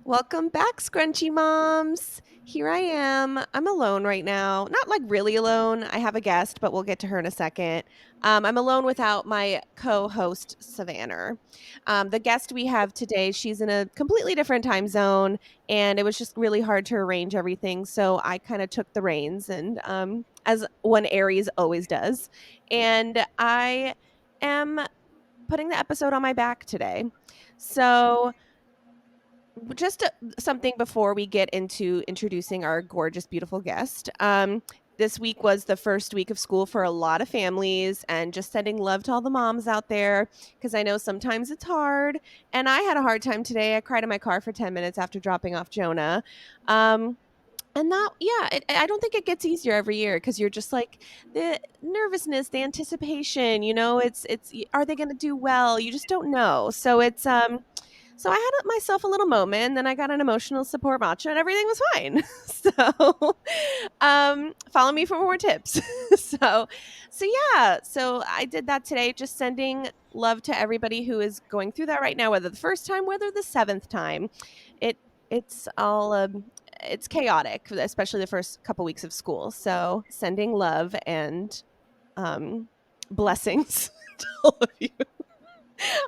Welcome back, Scrunchy Moms. Here I am. I'm alone right now. Not like really alone. I have a guest, but we'll get to her in a second. I'm alone without my co host, Savannah. The guest we have today, she's in a completely different time zone, and it was just really hard to arrange everything. So I kind of took the reins, and as one Aries always does. And I am putting the episode on my back today. So just something before we get into introducing our gorgeous, beautiful guest. This week was the first week of school for a lot of families, and just sending love to all the moms out there because I know sometimes it's hard. And I had a hard time today. I cried in my car for 10 minutes after dropping off Jonah. And that, yeah, I don't think it gets easier every year because you're just like the nervousness, the anticipation, are they going to do well? You just don't know. So I had myself a little moment, and then I got an emotional support matcha, and everything was fine. Follow me for more tips. so, so I did that today, just sending love to everybody who is going through that right now, whether the first time, whether the seventh time. It it's all it's chaotic, especially the first couple weeks of school. So sending love and blessings to all of you.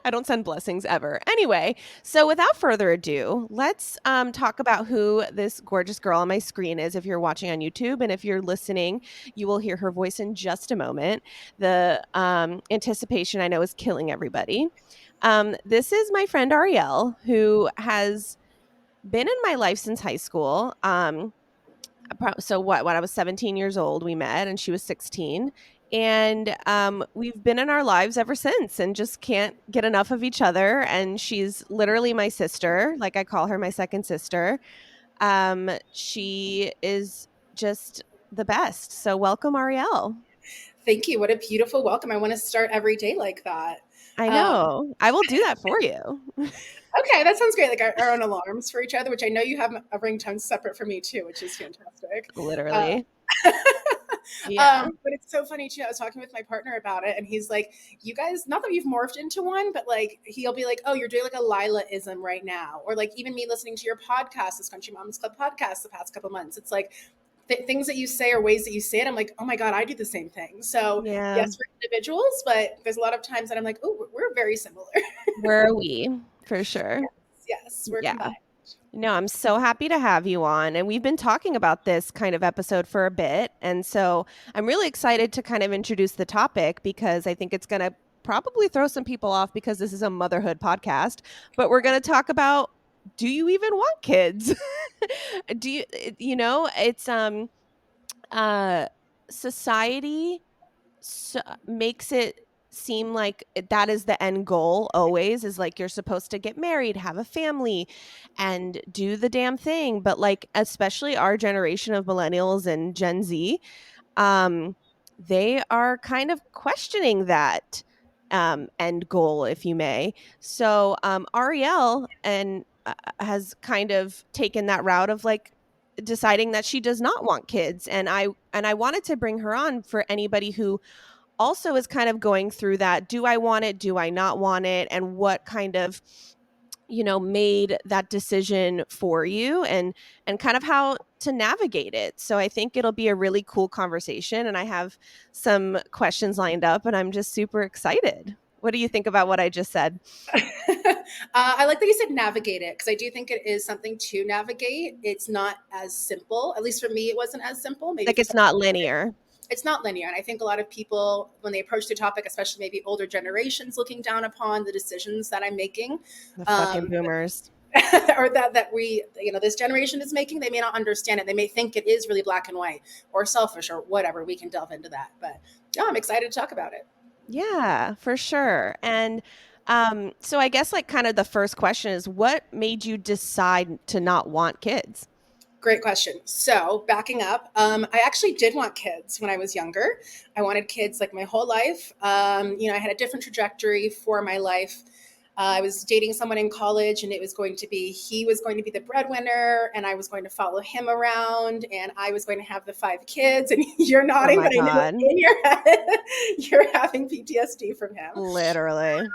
I don't send blessings ever. Anyway, so without further ado, let's talk about who this gorgeous girl on my screen is. If you're watching on YouTube, and if you're listening, you will hear her voice in just a moment. The anticipation, I know, is killing everybody. This is my friend Arielle, who has been in my life since high school. So when I was 17 years old, we met, and she was 16. And we've been in our lives ever since, and just can't get enough of each other. And she's literally my sister. Like, I call her my second sister. She is just the best. So welcome, Arielle. Thank you. What a beautiful welcome. I want to start every day like that. I Um, know. I will do that for you. okay, that sounds great. Like our own alarms for each other, which I know you have a ringtone separate for me too, which is fantastic. Uh, Literally. Yeah. but it's so funny too. I was talking with my partner about it, and he's like, "You guys, not that you've morphed into one, but like he'll be like, oh, you're doing like a Lila-ism right now,' or like even me listening to your podcast, the Scrunchy Moms Club podcast, the past couple months. It's like things that you say or ways that you say it. I'm like, oh my god, I do the same thing. So Yeah. yes, we're individuals, but there's a lot of times that I'm like, oh, we're very similar. Where are we? For sure. Yes, we're Yeah. combined. No, I'm so happy to have you on. And we've been talking about this kind of episode for a bit. And so I'm really excited to kind of introduce the topic because I think it's going to probably throw some people off because this is a motherhood podcast. But we're going to talk about, do you even want kids? Do you, it's uh society makes it seem like that is the end goal always, is like you're supposed to get married, have a family, and do the damn thing. But like, especially our generation of millennials and Gen Z, they are kind of questioning that end goal, if you may. So Arielle and has kind of taken that route of like deciding that she does not want kids, and I wanted to bring her on for anybody who also is kind of going through that. Do I want it? Do I not want it? And what kind of, made that decision for you, and kind of how to navigate it. So I think it'll be a really cool conversation, and I have some questions lined up, and I'm just super excited. What do you think about what I just said? I like that you said navigate it because I do think it is something to navigate. It's not as simple. At least for me, it wasn't as simple. Maybe Like, for it's some, not linear. it's not linear. And I think a lot of people, when they approach the topic, especially maybe older generations, looking down upon the decisions that I'm making, The fucking um, boomers. or that we, this generation is making, they may not understand it. They may think it is really black and white or selfish or whatever. We can delve into that. But yeah, I'm excited to talk about it. Yeah, for sure. And so I guess like kind of the first question is, what made you decide to not want kids? Great question. So, backing up, I actually did want kids when I was younger. I wanted kids like my whole life. I had a different trajectory for my life. I was dating someone in college, and he was going to be the breadwinner, and I was going to follow him around, and I was going to have the 5 kids. And you're Oh nodding, my but I know God. in your head you're having PTSD from him. Literally.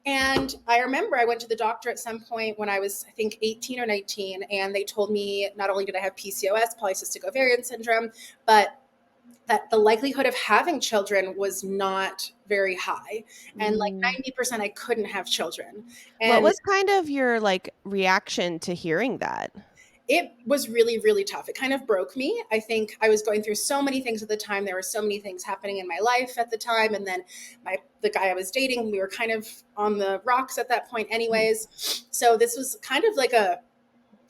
And I remember I went to the doctor at some point when I was, I think, 18 or 19, and they told me not only did I have PCOS, polycystic ovarian syndrome, but that the likelihood of having children was not very high. And like Mm. 90% I couldn't have children. What And was kind of your, like, reaction to hearing that? it was really, really tough. It kind of broke me. I think I was going through so many things at the time. There were so many things happening in my life at the time. And then the guy I was dating, we were kind of on the rocks at that point anyways. So this was kind of like I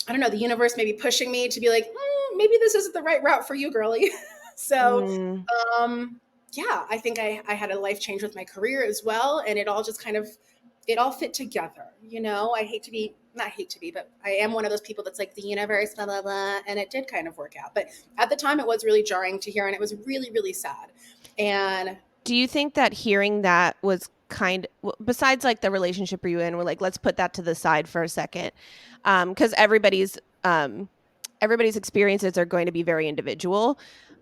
don't know, the universe maybe pushing me to be like, maybe this isn't the right route for you, girly. So, Mm. um, yeah, I think I had a life change with my career as well. And it all just kind of, it all fit together. I hate to be, not hate to be, but I am one of those people that's like the universe, blah, blah, blah. And it did kind of work out. But at the time, it was really jarring to hear. And it was really, really sad. And Do you think that hearing that was besides like the relationship you in, we're like, let's put that to the side for a second. Because um everybody's experiences are going to be very individual.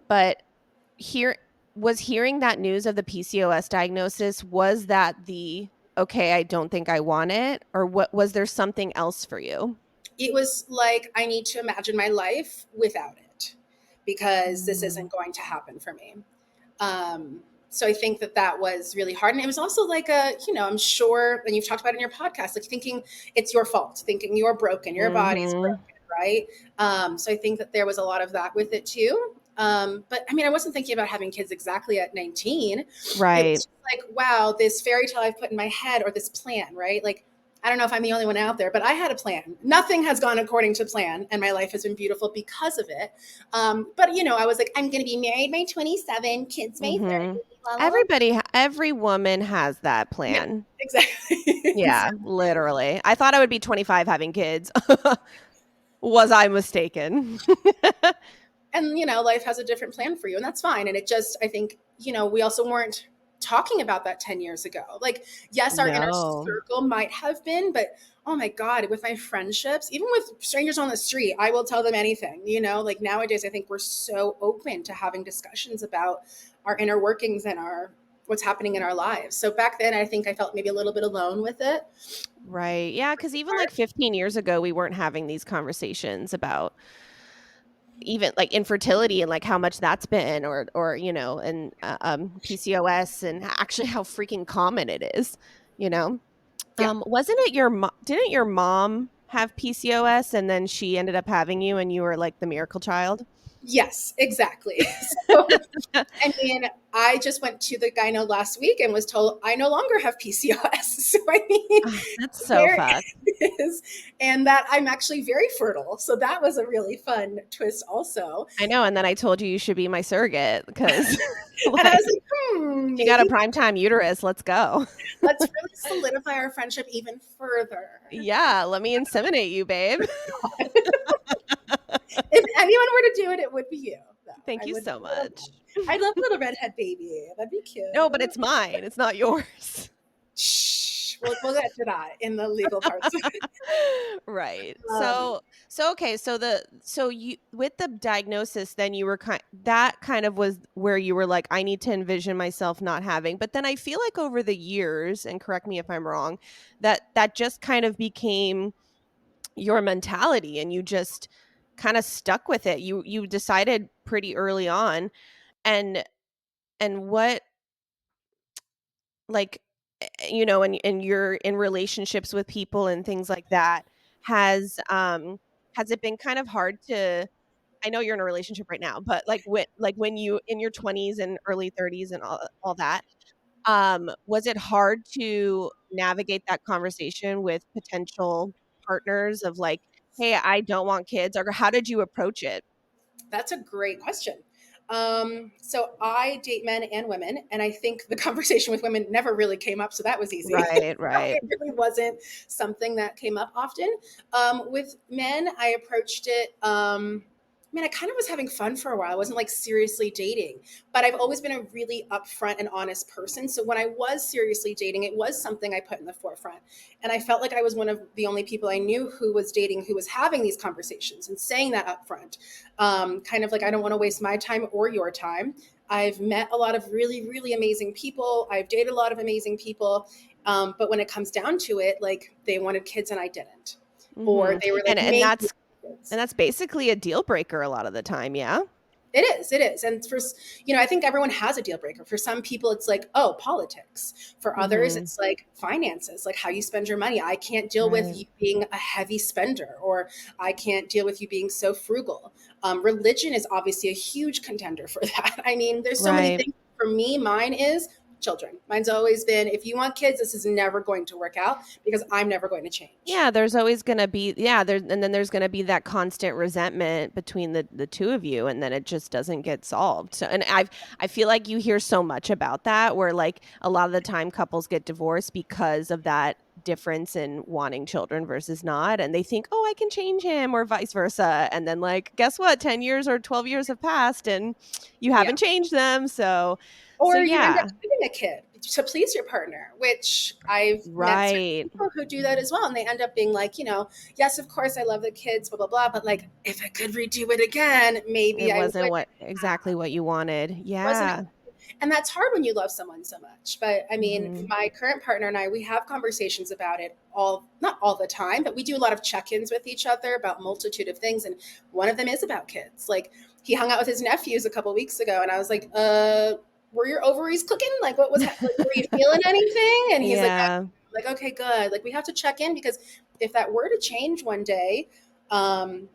But here was hearing that news of the PCOS diagnosis, was that the okay, I don't think I want it, or what, was there something else for you? it was like, I need to imagine my life without it because this Mm. isn't going to happen for me. Um, so I think that was really hard. And it was also like I'm sure, and you've talked about it in your podcast, like thinking it's your fault, thinking you're broken, your body's Mhm. broken, right? So I think that there was a lot of that with it too. But I mean, I wasn't thinking about having kids exactly at 19. It was Right. just like, wow, this fairy tale I've put in my head or this plan, right? Like, I don't know if I'm the only one out there, but I had a plan. Nothing has gone according to plan, and my life has been beautiful because of it. But I was like, I'm going to be married by 27, kids by 30, Mhm. blah, blah, blah. Every woman has that Yeah, plan. exactly. Yeah, literally. I thought I would be 25 having kids. Was I mistaken? And life has a different plan for you, and that's fine. And it just, I think, we also weren't talking about that 10 years ago. Like, yes, our inner No. circle might have been, but oh my God, with my friendships, even with strangers on the street, I will tell them anything. Like nowadays, I think we're so open to having discussions about our inner workings and our what's happening in our lives. So back then, I think I felt maybe a little bit alone with it. Right. Yeah, because even like 15 years ago, we weren't having these conversations about even like infertility and like how much that's been, and PCOS, and actually how freaking common it is, you know? Yeah. Wasn't it didn't your mom have PCOS and then she ended up having you and you were like the miracle child? Yes, exactly. So I mean, I just went to the gyno last week and was told I no longer have PCOS. So I mean, Ah, that's so there fucked. it is, and that I'm actually very fertile. So that was a really fun twist, also. I know, and then I told you you should be my surrogate because, And I like, was like, you got a maybe primetime uterus, let's go. let's really solidify our friendship even further. Yeah, let me inseminate you, babe. If anyone were to do it, it would be you. Though Thank you so much. I love a little redhead baby. That'd be cute. No, but it's mine, it's not yours. Shh. We'll get to that in the legal parts. Right. um, So you, with the diagnosis, then you were that kind of was where you were like, I need to envision myself not having. But then I feel like over the years, and correct me if I'm wrong, that just kind of became your mentality and you just kind of stuck with it. You decided pretty early on. And what, like, and you're in relationships with people and things like that, has it been kind of hard to, I know you're in a relationship right now, but when you in your 20s and early 30s and all that, was it hard to navigate that conversation with potential partners of like, hey, I don't want kids, or how did you approach it? That's a great question. So I date men and women, and I think the conversation with women never really came up, so that was easy. Right, right. It really wasn't something that came up often. With men, I approached it. I mean, I kind of was having fun for a while. I wasn't like seriously dating, but I've always been a really upfront and honest person. So when I was seriously dating, it was something I put in the forefront. And I felt like I was one of the only people I knew who was dating, who was having these conversations and saying that upfront. Kind of like, I don't want to waste my time or your time. I've met a lot of really, really amazing people. I've dated a lot of amazing people. But when it comes down to it, like they wanted kids and I didn't, or Mhm. they were And like, and maybe that's kids. and that's basically a deal breaker a lot of the time, yeah? It is. And I think everyone has a deal breaker. For some people, it's like, oh, politics. For others, Mhm. it's like finances, like how you spend your money. I can't deal with Right. you being a heavy spender, or I can't deal with you being so frugal. Religion is obviously a huge contender for that. I mean, there's so many Right. things. For me, mine is children. Mine's always been, if you want kids, this is never going to work out because I'm never going to change. Yeah, there's always gonna be and then there's gonna be that constant resentment between the two of you, and then it just doesn't get solved. So, and I feel like you hear so much about that, where like a lot of the time couples get divorced because of that difference in wanting children versus not, and they think, oh, I can change him, or vice versa, and then like, guess what? 10 years or 12 years have passed, and you Yeah. haven't changed them. So Or you end up yeah, having a kid to please your partner, which I've met certain right. people who do that as well. And they end up being like, yes, of course, I love the kids, blah, blah, blah. But like, if I could redo it again, maybe It I wasn't would. what exactly what you wanted. Wasn't. Yeah. And that's hard when you love someone so much. But I mean, Hmm. my current partner and I, we have conversations about it not all the time, but we do a lot of check ins with each other about multitude of things. And one of them is about kids. Like, he hung out with his nephews a couple weeks ago, and I was like, were your ovaries cooking? Like, like, were you feeling anything? And he's like, Yeah, like, okay, good. Like, we have to check in because if that were to change one day,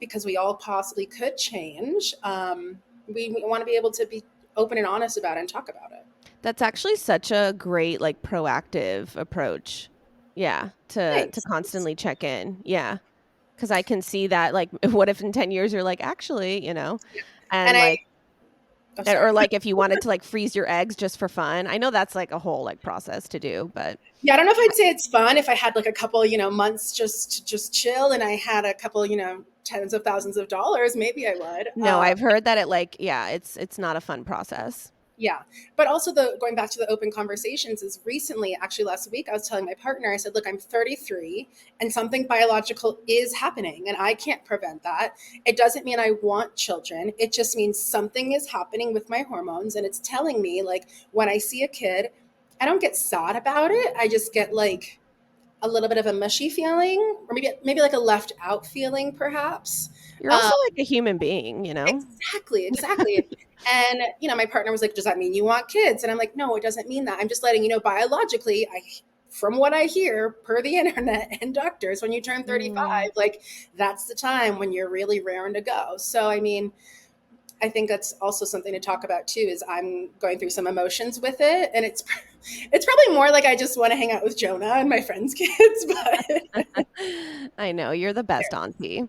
because we all possibly could change, we want to be able to be open and honest about it and talk about it. that's actually such a great like proactive approach. Yeah, to Thanks. constantly check in. Yeah, because I can see that. Like, what if in 10 years you're like, actually, Yeah. And and I, like, oh, or sorry. like if you wanted to like freeze your eggs just for fun. I know that's like a whole like process to do, but Yeah, I don't know if I'd say it's fun if I had like a couple, months just chill, and I had a couple, tens of thousands of dollars. Maybe I would. no, I've heard that it like, yeah, it's not a fun process. Yeah. But also, the going back to the open conversations, is recently, actually last week, I was telling my partner, I said, look, I'm 33 and something biological is happening and I can't prevent that. It doesn't mean I want children. It just means something is happening with my hormones, and it's telling me, like, when I see a kid, I don't get sad about it. I just get like a little bit of a mushy feeling, or maybe like a left out feeling, perhaps. You're Um, also like a human being, you know? Exactly, exactly. And my partner was like, "Does that mean you want kids?" And I'm like, "No, it doesn't mean that. I'm just letting you know biologically, from what I hear per the internet and doctors, when you turn Mm. 35, like that's the time when you're really raring to go." So, I mean, I think that's also something to talk about too. Is I'm going through some emotions with it, and it's probably more like I just want to hang out with Jonah and my friends' kids, but I know, you're the best auntie.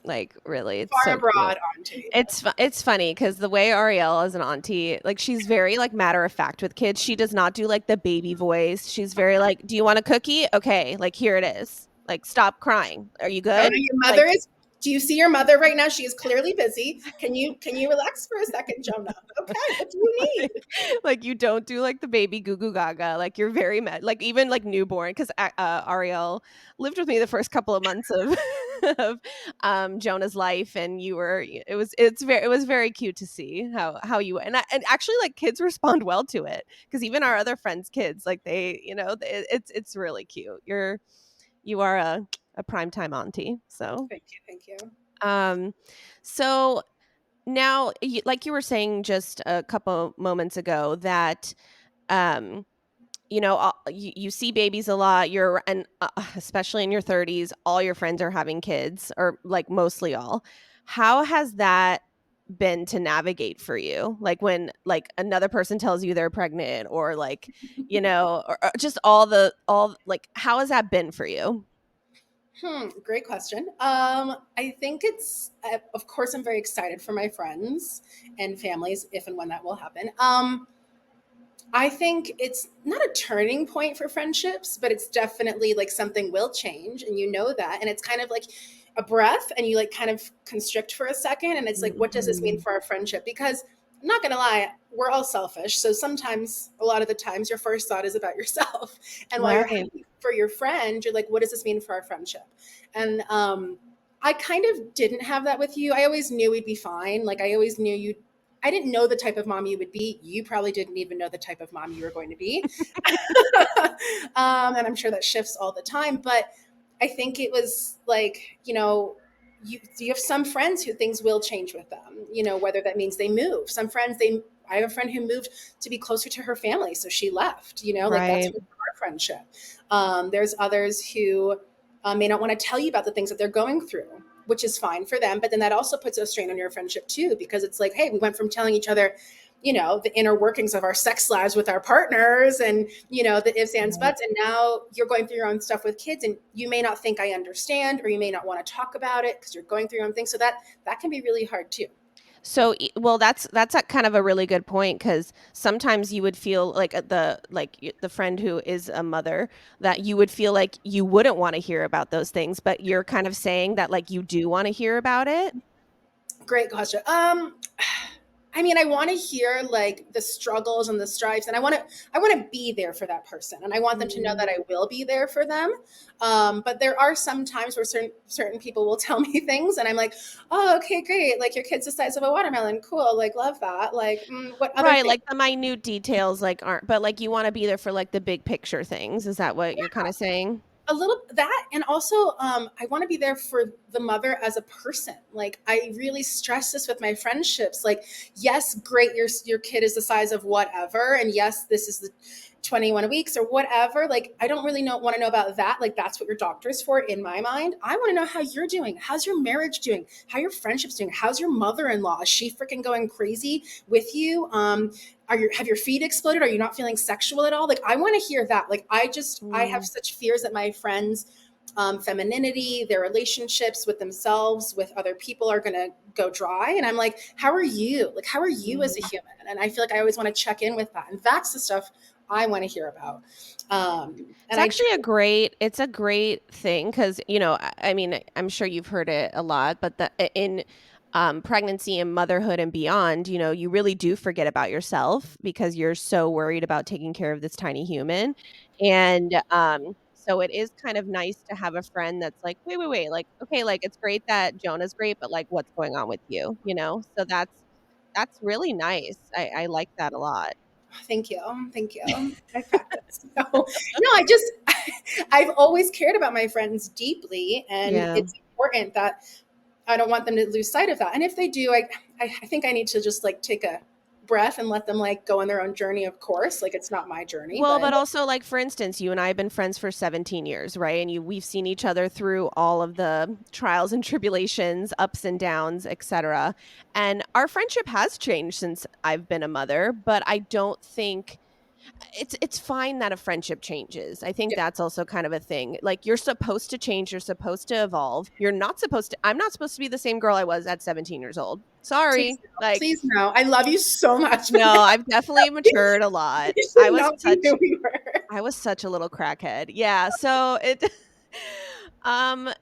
Like, really, it's far so cute. abroad auntie. It's funny because the way Arielle is an auntie, like, she's very, like, matter of fact with kids. She does not do, like, the baby voice. She's very like, "Do you want a cookie? Okay, like, here it is. Like, stop crying. Are you Jonah, good?" your Like mother is. Do you see your mother right now? She is clearly busy. Can you relax for a second, Jonah? Okay, what do you like need? like, you don't do, like, the baby goo goo gaga, like, you're very like, even, like, newborn 'cause Arielle lived with me the first couple of months of of, Jonah's life, and you were it was very cute to see how you and actually, like, kids respond well to it because even our other friends' kids, like, they, it's really cute. You are a primetime auntie, so, Thank you, thank you. um, so now, like you were saying just a couple moments ago, that um, you see babies a lot. Especially in your 30s, all your friends are having kids, or like mostly all. How has that been to navigate for you? Like when like another person tells you they're pregnant, or like or just all like, how has that been for you? Great question. I think it's, of course, I'm very excited for my friends and families if and when that will happen. I think it's not a turning point for friendships, but it's definitely like something will change, and you know that. And it's kind of like a breath, and you like kind of constrict for a second, and it's like, what does this mean Mhm. for our friendship? Because I'm not gonna lie, we're all selfish. So sometimes, a lot of the times, your first thought is about yourself, and while you're Right. happy for your friend, you're like, what does this mean for our friendship? And I kind of didn't have that with you. I always knew we'd be fine. Like I always knew you'd I didn't know the type of mom you would be. You probably didn't even know the type of mom you were going to be. And I'm sure that shifts all the time. But I think it was like, you have some friends who things will change with them, whether that means they move. Some friends, I have a friend who moved to be closer to her family. So she left, like that's Right. our friendship. There's others who may not want to tell you about the things that they're going through, which is fine for them. But then that also puts a strain on your friendship too, because it's like, hey, we went from telling each other, the inner workings of our sex lives with our partners and, the ifs, ands, Right. buts. And now you're going through your own stuff with kids and you may not think I understand, or you may not want to talk about it because you're going through your own thing. So that can be really hard too. So, well, that's a kind of a really good point because sometimes you would feel like the friend who is a mother that you would feel like you wouldn't want to hear about those things, but you're kind of saying that like you do want to hear about it. Great question. I mean, I want to hear like the struggles and the stripes, and I want to be there for that person, and I want them to know Mm. that I will be there for them. But there are some times where certain people will tell me things, and I'm like, oh, okay, great. Like your kid's the size of a watermelon, cool. Like love that. Like what other Right, things? like the minute details like aren't, but like you want to be there for like the big picture things. Is that what you're kind of saying? A little that, and also I want to be there for the mother as a person. Like I really stress this with my friendships. Like, yes, great, your kid is the size of whatever, and yes, this is the 21 weeks or whatever. Like I don't really want to know about that. Like that's what your doctor's for in my mind. I want to know how you're doing. How's your marriage doing? How your friendships doing? How's your mother-in-law? Is she freaking going crazy with you? Have your feet exploded? Are you not feeling sexual at all? Like I want to hear that. Like I have Mm, such fears that my friends femininity, their relationships with themselves, with other people are going to go dry. And I'm like, how are you? Like, how are you as a mm. human? And I feel like I always want to check in with that. And that's the stuff I want to hear about. It's And I actually try, it's a great thing because, I mean, I'm sure you've heard it a lot, but in pregnancy and motherhood and beyond, you really do forget about yourself because you're so worried about taking care of this tiny human. And so it is kind of nice to have a friend that's like, wait, like, okay, like it's great that Jonah's great, but like, what's going on with you? So that's really nice. I like that a lot. thank you. Thank you. I practice. So, no, I've always cared about my friends deeply. And Yeah. it's important that I don't want them to lose sight of that. And if they do, I think I need to just like take a breath and let them like go on their own journey, of course. Like it's not my journey, Well, but but also like for instance, you and I have been friends for 17 years, right? And we've seen each other through all of the trials and tribulations, ups and downs, etc. And our friendship has changed since I've been a mother, but I don't think it's fine that a friendship changes. I think yeah, that's also kind of a thing. Like you're supposed to change, you're supposed to evolve. You're not supposed to I'm not supposed to be the same girl I was at 17 years old. please Sorry. no, Like please no. I love you so much, but no, I've definitely matured a lot. we should not be who we were. I was such a little crackhead. Yeah, so it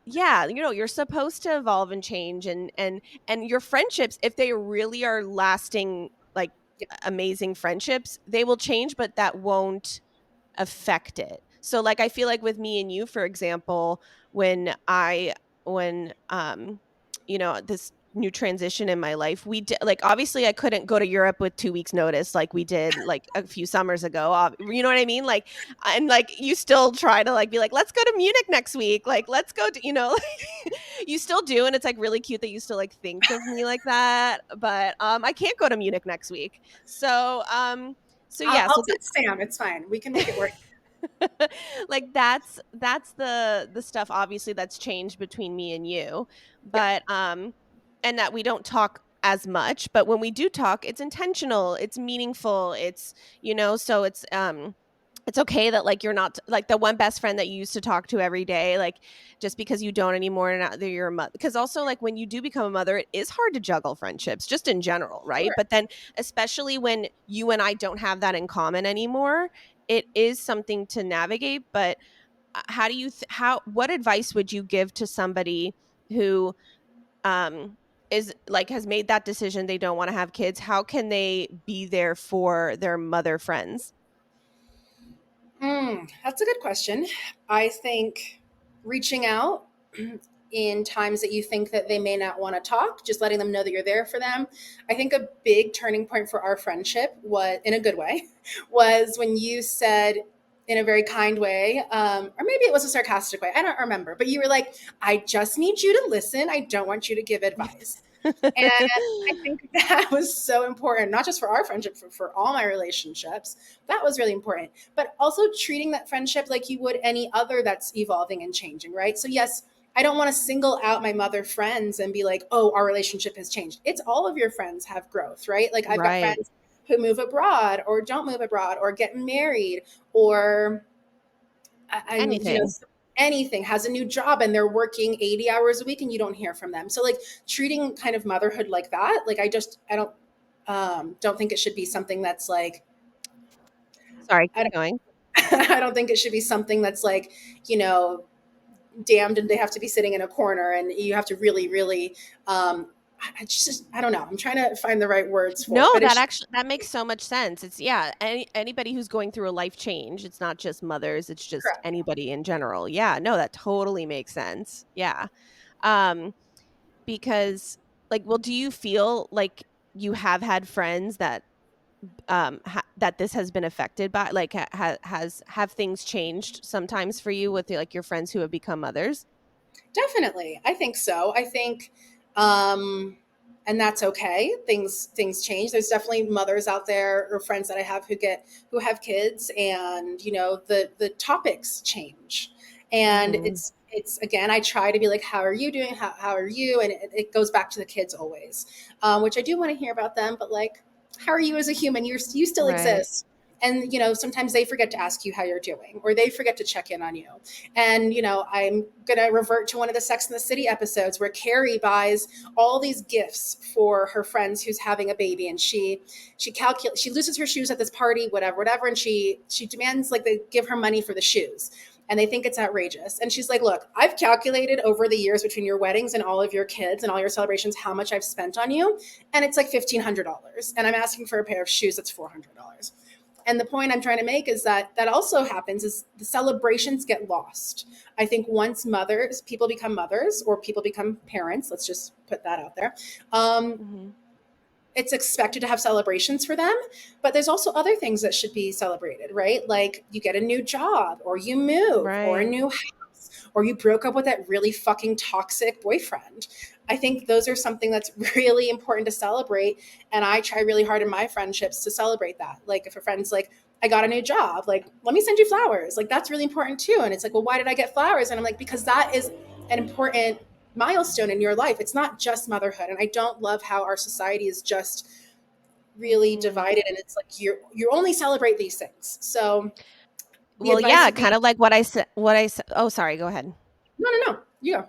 yeah, you're supposed to evolve and change and your friendships if they really are lasting like Yeah, amazing friendships, they will change but that won't affect it. So like I feel like with me and you for example, when this new transition in my life, we did like obviously I couldn't go to Europe with 2 weeks notice like we did like a few summers ago. You know what I mean? Like and like you still try to like be like let's go to Munich next week. Like let's go to, you still do and it's like really cute that you still like think of me like that, but I can't go to Munich next week. So yeah, I'll so sit Sam. It's fine. We can make it work. like that's the stuff obviously that's changed between me and you, Yeah, but and that we don't talk as much, but when we do talk it's intentional, it's meaningful, so it's okay that like you're not like the one best friend that you used to talk to every day, like just because you don't anymore and now that you're a mother, because also like when you do become a mother it is hard to juggle friendships just in general, right? sure. But then especially when you and I don't have that in common anymore, it is something to navigate. But how do you how what advice would you give to somebody who um is like has made that decision they don't want to have kids? How can they be there for their mother friends? That's a good question. I think reaching out, in times that you think that they may not want to talk, just letting them know that you're there for them. I think a big turning point for our friendship was, in a good way, was when you said, in a very kind way, or maybe it was a sarcastic way, I don't remember, but you were like, I just need you to listen. I don't want you to give advice. And I think that was so important, not just for our friendship, for all my relationships. That was really important. But also treating that friendship like you would any other that's evolving and changing, right? So, yes, I don't want to single out my mother friends and be like, oh, our relationship has changed. It's all of your friends have growth, right? Like, I've got Right. friends who move abroad or don't move abroad or get married or I'm, Anything. anything, has a new job and they're working 80 hours a week and you don't hear from them. So like treating kind of motherhood like that, like I don't think it should be something that's like, Sorry, I keep don't, going. I don't think it should be something that's like, you know, damned and they have to be sitting in a corner and you have to really, really, I don't know. I'm trying to find the right words for it, No, but it that should actually that makes so much sense. It's yeah, anybody who's going through a life change. It's not just mothers, it's be just correct. anybody in general. Yeah, no, that totally makes sense. Yeah. Um because like well, do you feel like you have had friends that that this has been affected by like has have things changed sometimes for you with like your friends who have become mothers? Definitely. I think so. I think um and that's okay. Things change. There's definitely mothers out there or friends that I have who have kids and the topics change. And Mhm. it's again, I try to be like, how are you doing? How are you? And it goes back to the kids always. Which I do want to hear about them, but like, how are you as a human? You still Right. exist. And sometimes they forget to ask you how you're doing or they forget to check in on you. And, I'm going to revert to one of the Sex and the City episodes where Carrie buys all these gifts for her friends who's having a baby. And she loses her shoes at this party, whatever. And she demands like they give her money for the shoes. And they think it's outrageous. And she's like, look, I've calculated over the years between your weddings and all of your kids and all your celebrations how much I've spent on you. And it's like $1,500. And I'm asking for a pair of shoes that's $400. And the point I'm trying to make is that also happens is the celebrations get lost. I think once people become mothers or people become parents, let's just put that out there. Um, Mhm. it's expected to have celebrations for them, but there's also other things that should be celebrated, right? Like you get a new job or you move or a Right. new house or you broke up with that really fucking toxic boyfriend. I think those are something that's really important to celebrate. And I try really hard in my friendships to celebrate that. Like if a friend's like, I got a new job, like, let me send you flowers. Like that's really important too. And it's like, well, why did I get flowers? And I'm like, because that is an important milestone in your life. It's not just motherhood. And I don't love how our society is just really Mhm. divided and it's like you only celebrate these things. So the Well, advice yeah, would be kind of like what I said. Oh, sorry, go ahead. no. You go.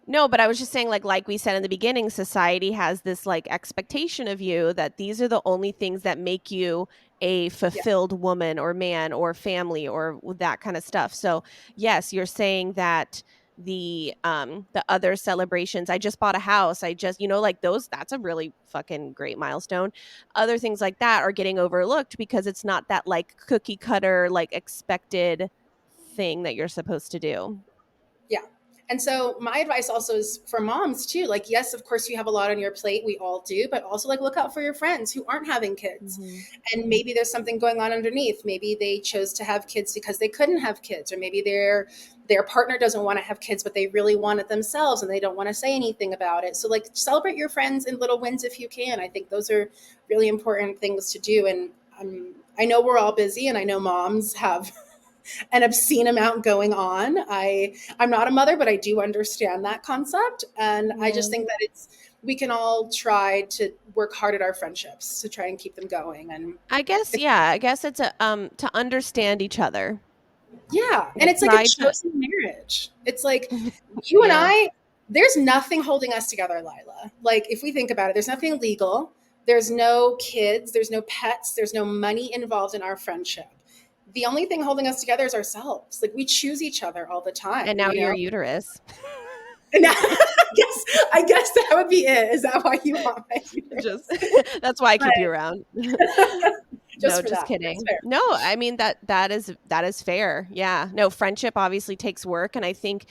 No, but I was just saying, like we said in the beginning, society has this like expectation of you that these are the only things that make you a Yeah. fulfilled woman or man or family or that kind of stuff. So yes, you're saying that the other celebrations, I just bought a house, I just like those, that's a really fucking great milestone. Other things like that are getting overlooked because it's not that like cookie cutter like expected thing that you're supposed to do. Yeah. And so my advice also is for moms too. Like, yes, of course you have a lot on your plate. We all do, but also like look out for your friends who aren't having kids. Mhm. And maybe there's something going on underneath. Maybe they chose to have kids because they couldn't have kids, or maybe their partner doesn't want to have kids, but they really want it themselves and they don't want to say anything about it. So like celebrate your friends and little wins if you can. I think those are really important things to do. And I know we're all busy and I know moms have an obscene amount going on. I'm not a mother, but I do understand that concept, and I Yeah. just think that it's we can all try to work hard at our friendships to try and keep them going. And I guess, if, yeah, I guess it's a to understand each other. yeah, and Like it's like a try to chosen marriage. It's like you and yeah. I. There's nothing holding us together, Lila. Like if we think about it, there's nothing legal. There's no kids. There's no pets. There's no money involved in our friendship. The only thing holding us together is ourselves. Like we choose each other all the And time, now you your know? uterus. And I guess that would be it. Is that why you want my Just uterus? that's why I But keep you around. No, just for just that. That's kidding. fair. No, I mean that is fair. Yeah. No, friendship obviously takes work, and I think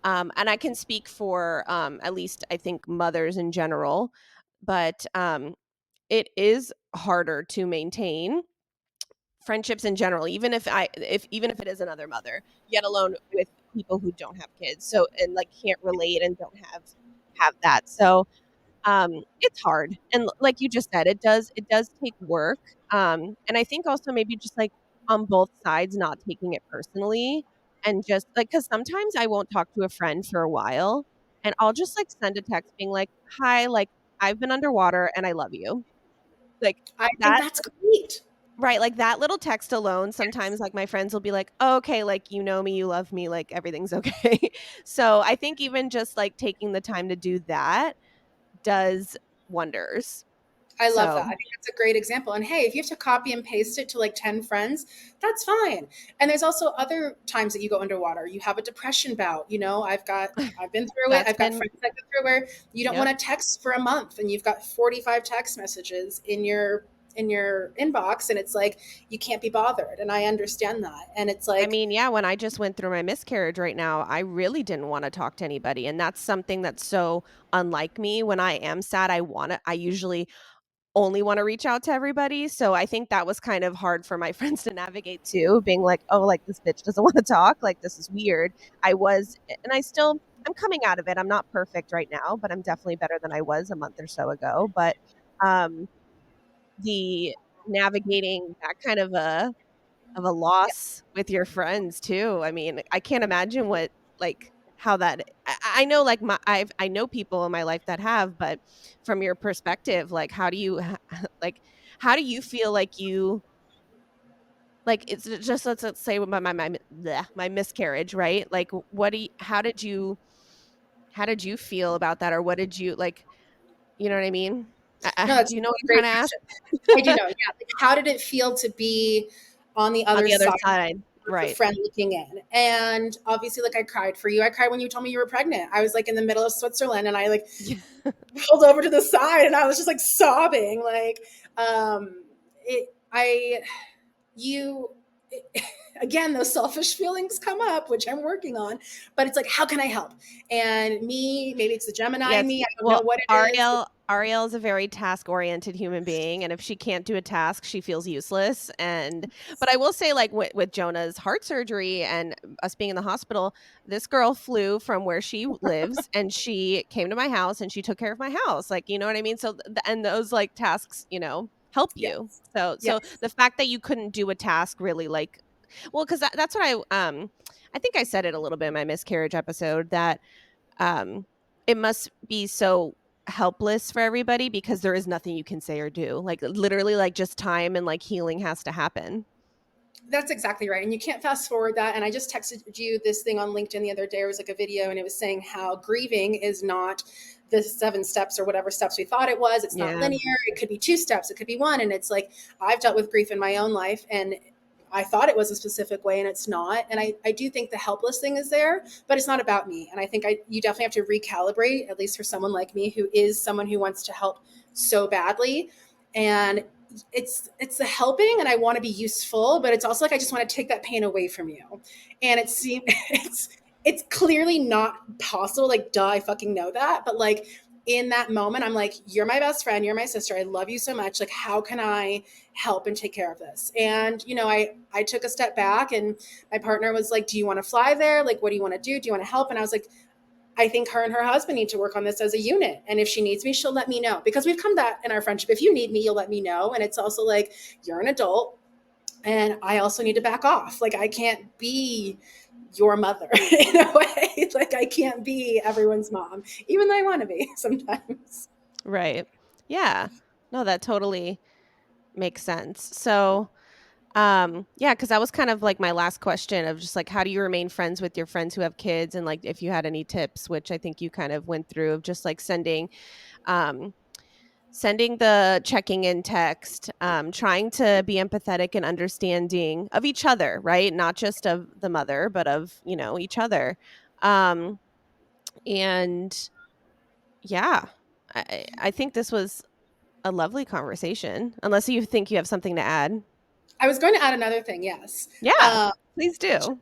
and I can speak for at least I think mothers in general, but it is harder to maintain friendships in general, even if it is another mother, yet alone with people who don't have kids. So and like can't relate and don't have that. So it's hard, and like you just said, it does take work, and I think also maybe just, like, on both sides not taking it personally, and just like because sometimes I won't talk to a friend for a while, and I'll just, like, send a text being like, "Hi, like, I've been underwater and I love you." Like, I think that that's great. right, like, that little text alone, sometimes, like, my friends will be like, "Oh, okay, like, you know me, you love me, like, everything's okay." So, I think even just, like, taking the time to do that does wonders. I love that. So I think that's a great example. And hey, if you have to copy and paste it to like 10 friends, that's fine. And there's also other times that you go underwater. You have a depression bout. I've been through it. that's I've got been friends that go through where you don't yep. want to text for a month and you've got 45 text messages in your inbox and it's like you can't be bothered. And I understand that. And it's I like, mean, yeah, when I just went through my miscarriage right now, I really didn't wanna talk to anybody, and that's something that's so unlike me. When I am sad, I usually only wanna reach out to everybody, so I think that was kind of hard for my friends to navigate too, being like, "Oh, like, this bitch doesn't wanna talk, like, this is weird." And I'm coming out of it. I'm not perfect right now, but I'm definitely better than I was a month or so ago, but, um, the navigating that kind of a yeah, loss with your friends too. I mean, I can't imagine what like how that I know like I know people in my life that have, but from your perspective, like how do you like how do you feel like you like it's just let's say with my miscarriage, right? Like what do you, how did you feel about that or what did you like, you know what I mean? no, that's Do you know what a I'm great trying to ask? question. I do know. Yeah. Like, how did it feel to be on the On other the other side side, with a right. friend looking in? And obviously, like I cried for you. I cried when you told me you were pregnant. I was like in the middle of Switzerland and I like pulled over to the side and I was just like sobbing. Like, I, you, again, those selfish feelings come up, which I'm working on, but it's like, how can I help? And me, maybe it's the Gemini in Yes. me. I don't know Well, what it is. Arielle is a very task-oriented human being, and if she can't do a task, she feels useless, and but I will say, like, with Jonah's heart surgery and us being in the hospital, this girl flew from where she lives, and she came to my house, and she took care of my house, like, you know what I mean? So, and those, like, tasks, help you. Yes. So Yes. the fact that you couldn't do a task really, like well, 'cause that's what I think I said it a little bit in my miscarriage episode that um, it must be so helpless for everybody because there is nothing you can say or do. Like literally like just time and like healing has to happen. That's exactly right. And you can't fast forward that. And I just texted you this thing on LinkedIn the other day. It was like a video and it was saying how grieving is not the 7 steps or whatever steps we thought it was. It's not Yeah. linear. It could be 2 steps, it could be one. And it's like, I've dealt with grief in my own life and I thought it was a specific way and it's not. And I do think the helpless thing is there, but it's not about me. And I think you definitely have to recalibrate, at least for someone like me who is someone who wants to help so badly. And it's the helping and I want to be useful, but it's also like I just want to take that pain away from you. And it seems it's clearly not possible. Like, duh, I fucking know that. But like in that moment, I'm like, you're my best friend, you're my sister. I love you so much. Like, how can I help and take care of this? And I took a step back and my partner was like, do you want to fly there? Like, what do you want to do? Do you want to help? And I was like, I think her and her husband need to work on this as a unit. And if she needs me, she'll let me know. Because we've come that in our friendship. If you need me, you'll let me know. And it's also like, you're an adult and I also need to back off. Like, I can't be your mother in a way. Like, I can't be everyone's mom, even though I want to be sometimes. Right. Yeah. No, that totally makes sense. So, yeah, because that was kind of like my last question of just like how do you remain friends with your friends who have kids and like if you had any tips, which I think you kind of went through of just like um sending the checking in text, trying to be empathetic and understanding of each other, right? Not just of the mother, but of, each other. Um, and yeah, I think this was a lovely conversation, unless you think you have something to add. I was going to add another thing. Yes. Yeah, Uh, please do.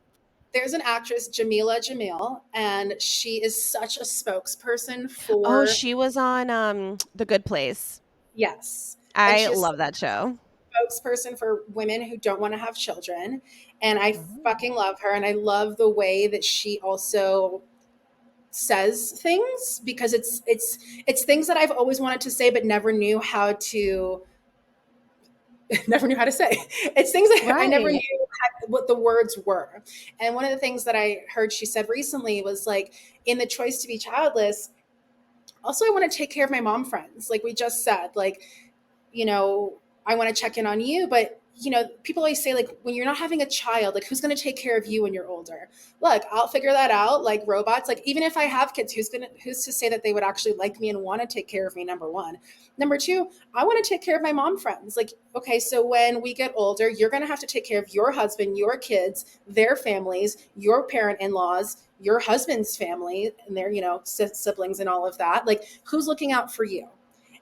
there's an actress, Jamila Jamil, and she is such a spokesperson Oh, for, she was on The Good Place. yes. And I she is love that show. a spokesperson for women who don't want to have children. And I Oh. fucking love her. And I love the way that she also says things, because it's things that I've always wanted to say but never knew how to never knew how to say. It's things that I never Right. knew what the words were. And one of the things that I heard she said recently was like, in the choice to be childless, also I want to take care of my mom friends. Like we just said, like, you know, I want to check in on you, but people always say like, when you're not having a child, like who's going to take care of you when you're older? Look, I'll figure that out. Like robots, like even if I have kids, who's to say that they would actually like me and want to take care of me? Number one. Number two, I want to take care of my mom friends. Like, okay, so when we get older, you're going to have to take care of your husband, your kids, their families, your parent-in-laws, your husband's family and their, siblings and all of that. Like who's looking out for you?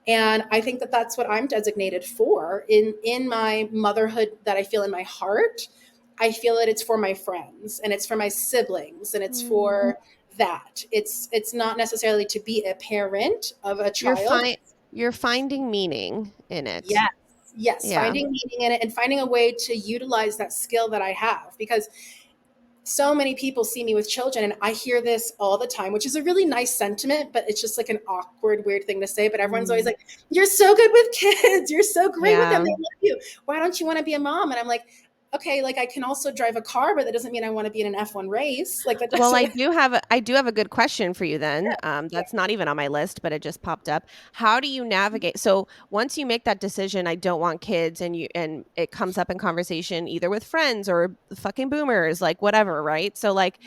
And I think that that's what I'm designated for in my motherhood, that I feel in my heart. I feel that it's for my friends and it's for my siblings and it's Mm. for that. It's not necessarily to be a parent of a You're child. fine. You're finding meaning in it. Yes. Yes, Yeah. finding meaning in it and finding a way to utilize that skill that I have, because so many people see me with children, and I hear this all the time, which is a really nice sentiment, but it's just like an awkward, weird thing to say. But everyone's always Mm. like, you're so good with kids, you're so great with them, Yeah. they love you, why don't you want to be a mom? And I'm like, okay, like I can also drive a car, but that doesn't mean I want to be in an F1 race. Like that Well, doesn't. I do have a good question for you then. Yeah, That's not even on my list, but it just popped up. How do you navigate? So once you make that decision, I don't want kids, and it comes up in conversation either with friends or fucking boomers, like whatever, right? So like,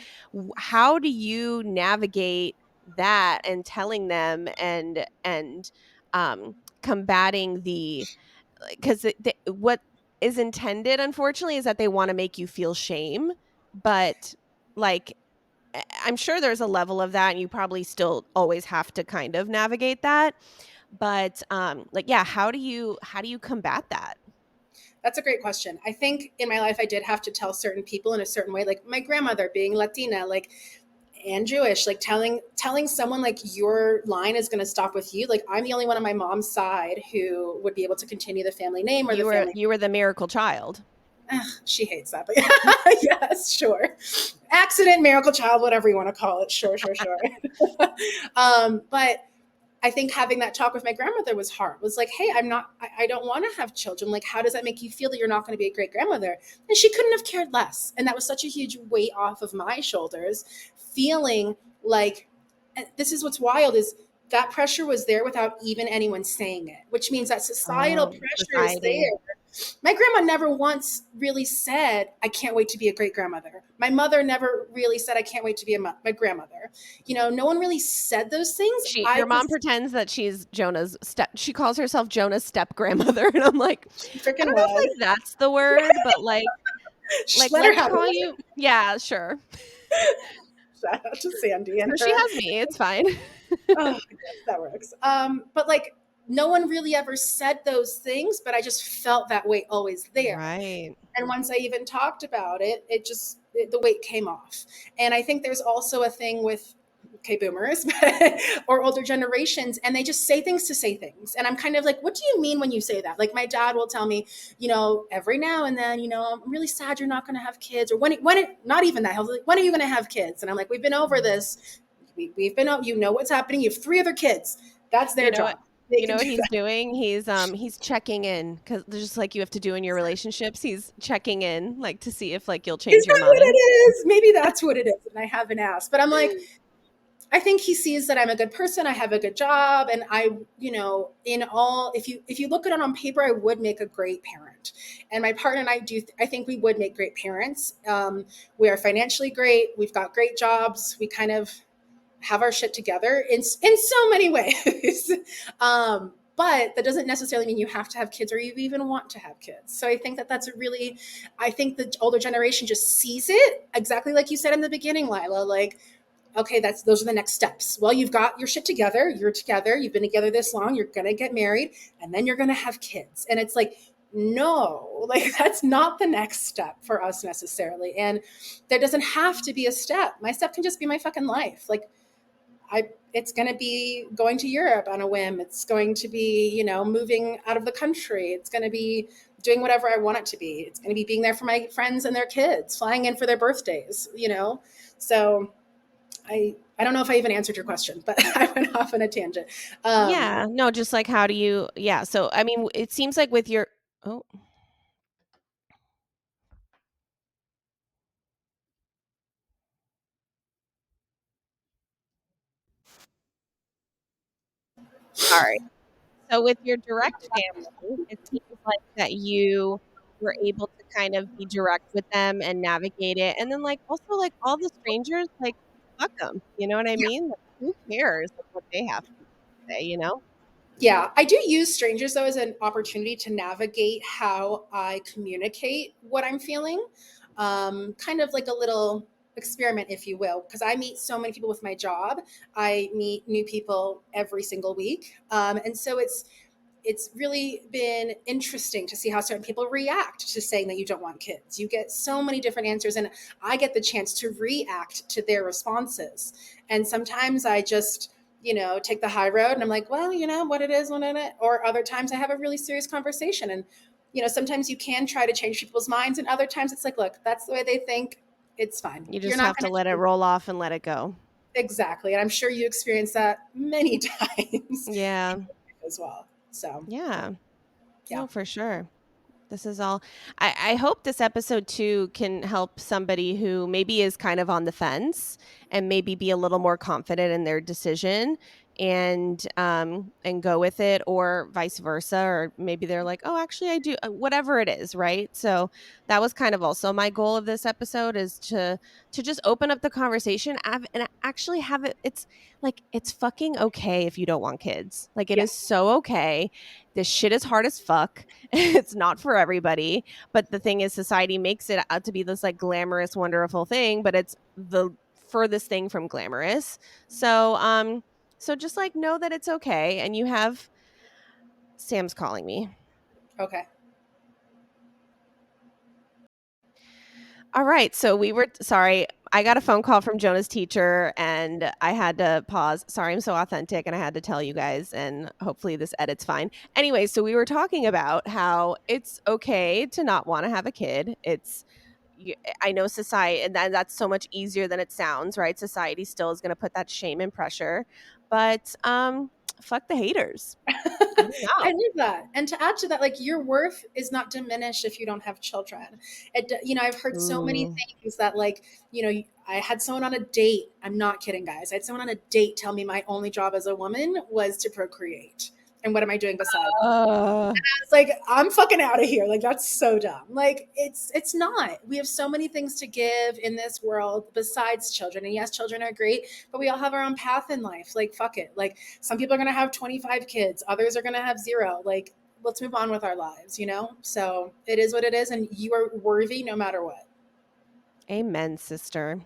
how do you navigate that and telling them and combating the because what is intended, unfortunately, is that they want to make you feel shame, but like I'm sure there's a level of that and you probably still always have to kind of navigate that. But like yeah, how do you combat that? that's a great question. I think in my life I did have to tell certain people in a certain way, like my grandmother being Latina, like, and Jewish, like telling someone like your line is going to stop with you. Like I'm the only one on my mom's side who would be able to continue the family name or the You were family. you were the miracle child. Ugh, she hates that, but yes, sure. Accident, miracle child, whatever you want to call it. Sure, sure, sure. But I think having that talk with my grandmother was hard. Was like, hey, I don't want to have children. Like, how does that make you feel that you're not going to be a great grandmother? And she couldn't have cared less. And that was such a huge weight off of my shoulders, feeling like, and this is what's wild is that pressure was there without even anyone saying it, which means that societal Oh, pressure is society. there. My grandma never once really said, I can't wait to be a great grandmother. My mother never really said, I can't wait to be my grandmother. No one really said those things. Your mom pretends that she's Jonah's step. She calls herself Jonah's step grandmother, and I'm like, She I freaking don't know if was. like that's the word, but like Let her let's have call it. you. Yeah, sure. Shout out to Sandy and No, she her. has me. It's fine. Oh, yes, that works. But like, no one really ever said those things, but I just felt that weight always there. Right. And once I even talked about it, the weight came off. And I think there's also a thing with, okay, boomers or older generations, and they just say things to say things. And I'm kind of like, what do you mean when you say that? Like my dad will tell me, every now and then, I'm really sad you're not going to have kids, or not even that. He'll be like, when are you going to have kids? And I'm like, we've been over this. We've been, what's happening. You have three other kids. That's You their know what? job. They You can know what do he's that. doing? He's checking in because just like you have to do in your relationships, he's checking in like to see if like you'll Is change your that what it mind. is? Maybe that's what it is. And I haven't asked, but I'm like, I think he sees that I'm a good person. I have a good job, and in all, if you look at it on paper, I would make a great parent. And my partner and I do. I think we would make great parents. We are financially great. We've got great jobs. We kind of have our shit together in so many ways. But that doesn't necessarily mean you have to have kids or you even want to have kids. So I think that I think the older generation just sees it exactly like you said in the beginning, Lila. Like, okay, those are the next steps. Well, you've got your shit together. You're together. You've been together this long. You're gonna get married, and then you're gonna have kids. And it's like no, like that's not the next step for us necessarily. And there doesn't have to be a step. My step can just be my fucking life. Like it's going to be going to Europe on a whim. It's going to be, moving out of the country. It's going to be doing whatever I want it to be. It's going to be being there for my friends and their kids, flying in for their birthdays. So I don't know if I even answered your question, but I went off on a tangent. Yeah, no, just like how do you yeah, so I mean, it seems like with your oh, sorry. So with your direct family, it seems like that you were able to kind of be direct with them and navigate it, and then, like, also, like, all the strangers, like, fuck them. You know what I mean? Like, who cares, like, what they have to say, you know? Yeah, I do use strangers though as an opportunity to navigate how I communicate what I'm feeling. Kind of like a little experiment, if you will, because I meet so many people with my job. I meet new people every single week. And so it's really been interesting to see how certain people react to saying that you don't want kids. You get so many different answers, and I get the chance to react to their responses. And sometimes I just, take the high road and I'm like, well, what it is, what it. Or other times I have a really serious conversation. And, sometimes you can try to change people's minds, and other times it's like, look, that's the way they think. It's fine. You You're just not have going to to let it change. roll off and let it go. Exactly. And I'm sure you experienced that many times Yeah. as well. So, Yeah. yeah. No, for sure. This is all I hope this episode too can help somebody who maybe is kind of on the fence and maybe be a little more confident in their decision and go with it, or vice versa, or maybe they're like, oh, actually I do, whatever it is, right? So that was kind of also my goal of this episode, is to just open up the conversation and actually have it. It's like, it's fucking okay if you don't want kids. Like, it Yeah. is so okay. This shit is hard as fuck. It's not for everybody. But the thing is, society makes it out to be this like glamorous, wonderful thing, but it's the furthest thing from glamorous. So just like know that it's okay. And you have Sam's calling me. Okay. All right. So we were sorry. I got a phone call from Jonah's teacher and I had to pause. Sorry, I'm so authentic and I had to tell you guys, and hopefully this edit's fine. Anyway, so we were talking about how it's okay to not want to have a kid. I know society, and that's so much easier than it sounds, right? Society still is going to put that shame and pressure, but fuck the haters. I don't I know. love that. And to add to that, like your worth is not diminished if you don't have children. I've heard so many Ooh. things that like, I had someone on a date. I'm not kidding, guys. I had someone on a date tell me my only job as a woman was to procreate. And what am I doing besides? Uh, It's like I'm fucking out of here. Like that's so dumb. Like it's not. We have so many things to give in this world besides children. And yes, children are great, but we all have our own path in life. Like fuck it. Like some people are gonna have 25 kids, others are gonna have zero. Like let's move on with our lives. So it is what it is, and you are worthy no matter what. amen, sister.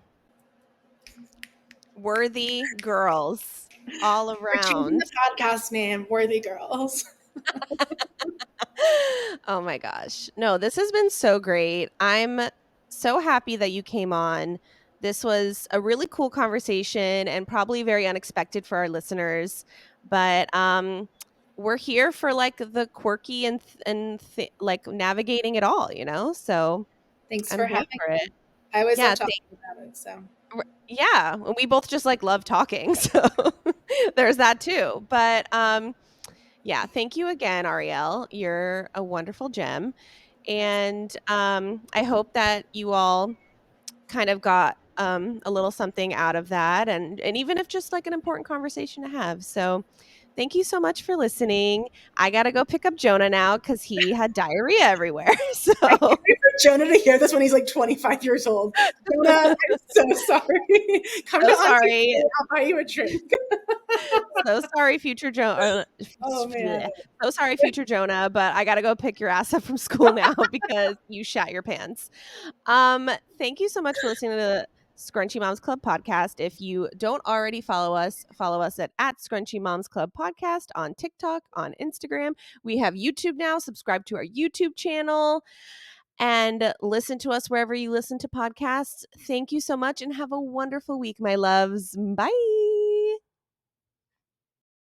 Worthy girls all We're changing the around. podcast name, Worthy Girls. Oh my gosh. No, this has been so great. I'm so happy that you came on. This was a really cool conversation and probably very unexpected for our listeners, but we're here for like the quirky like navigating it all, you know? So, Thanks I'm for here having for me. it. I always love Yeah, talking about it. So yeah, we both just like love talking, so there's that too. But yeah, thank you again, Arielle. You're a wonderful gem. And I hope that you all kind of got a little something out of that, and even if just like an important conversation to have. So thank you so much for listening. I gotta go pick up Jonah now because he had diarrhea everywhere. I can't So wait for Jonah to hear this when he's like 25 years old. Jonah, I'm so sorry. Come to so Auntie sorry. Faye, I'll buy you a drink. So sorry, future Jonah. Oh man. So sorry, future Jonah, but I gotta go pick your ass up from school now because you shat your pants. Um, Thank you so much for listening to Scrunchy Moms Club podcast. If you don't already follow us at Scrunchy Moms Club podcast on TikTok, on Instagram. We have YouTube now. Subscribe to our YouTube channel and listen to us wherever you listen to podcasts. Thank you so much and have a wonderful week, my loves. Bye.